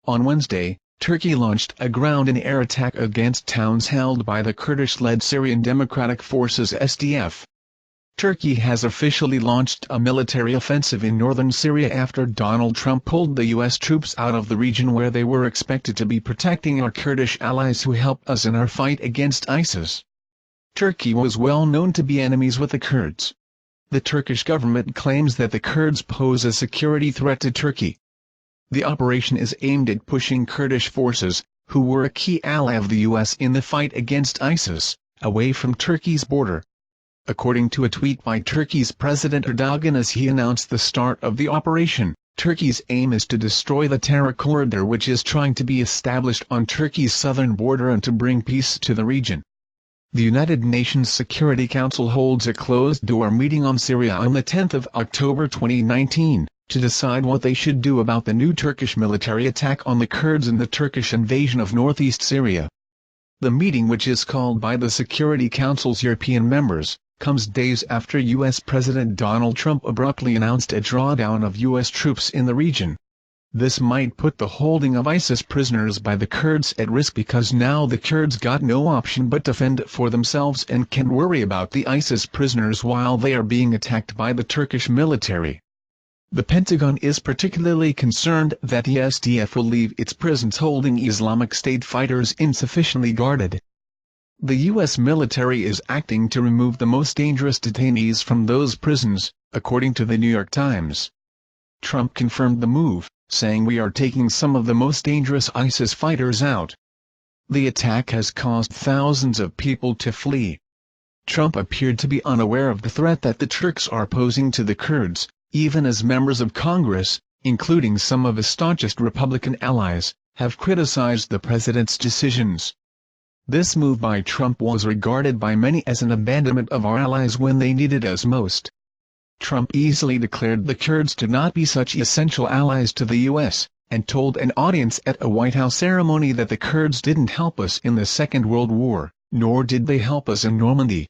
On Wednesday, Turkey launched a ground and air attack against towns held by the Kurdish-led Syrian Democratic Forces (SDF). Turkey has officially launched a military offensive in northern Syria after Donald Trump pulled the U.S. troops out of the region where they were expected to be protecting our Kurdish allies who help us in our fight against ISIS. Turkey was well known to be enemies with the Kurds. The Turkish government claims that the Kurds pose a security threat to Turkey. The operation is aimed at pushing Kurdish forces, who were a key ally of the U.S. in the fight against ISIS, away from Turkey's border. According to a tweet by Turkey's President Erdogan as he announced the start of the operation, Turkey's aim is to destroy the terror corridor which is trying to be established on Turkey's southern border and to bring peace to the region. The United Nations Security Council holds a closed-door meeting on Syria on the 10th of October 2019, to decide what they should do about the new Turkish military attack on the Kurds and the Turkish invasion of Northeast Syria. The meeting, which is called by the Security Council's European members, comes days after U.S. President Donald Trump abruptly announced a drawdown of U.S. troops in the region. This might put the holding of ISIS prisoners by the Kurds at risk because now the Kurds got no option but to fend for themselves and can worry about the ISIS prisoners while they are being attacked by the Turkish military. The Pentagon is particularly concerned that the SDF will leave its prisons holding Islamic State fighters insufficiently guarded. The U.S. military is acting to remove the most dangerous detainees from those prisons, according to the New York Times. Trump confirmed the move, saying we are taking some of the most dangerous ISIS fighters out. The attack has caused thousands of people to flee. Trump appeared to be unaware of the threat that the Turks are posing to the Kurds, even as members of Congress, including some of his staunchest Republican allies, have criticized the president's decisions. This move by Trump was regarded by many as an abandonment of our allies when they needed us most. Trump easily declared the Kurds to not be such essential allies to the U.S., and told an audience at a White House ceremony that the Kurds didn't help us in the Second World War, nor did they help us in Normandy.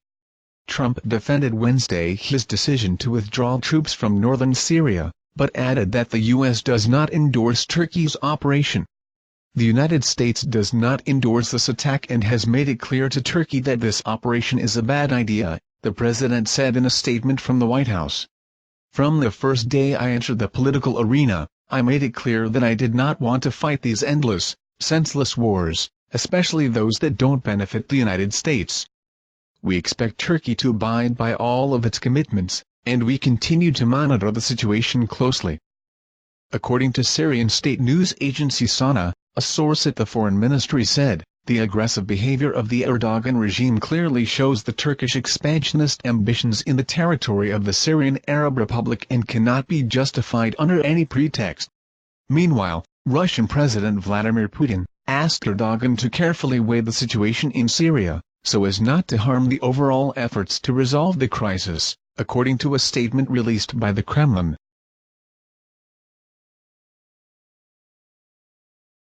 Trump defended Wednesday his decision to withdraw troops from northern Syria, but added that the U.S. does not endorse Turkey's operation. The United States does not endorse this attack and has made it clear to Turkey that this operation is a bad idea, the president said in a statement from the White House. From the first day I entered the political arena, I made it clear that I did not want to fight these endless, senseless wars, especially those that don't benefit the United States. We expect Turkey to abide by all of its commitments, and we continue to monitor the situation closely. According to Syrian state news agency SANA, a source at the Foreign Ministry said, the aggressive behavior of the Erdogan regime clearly shows the Turkish expansionist ambitions in the territory of the Syrian Arab Republic and cannot be justified under any pretext. Meanwhile, Russian President Vladimir Putin asked Erdogan to carefully weigh the situation in Syria, so as not to harm the overall efforts to resolve the crisis, according to a statement released by the Kremlin.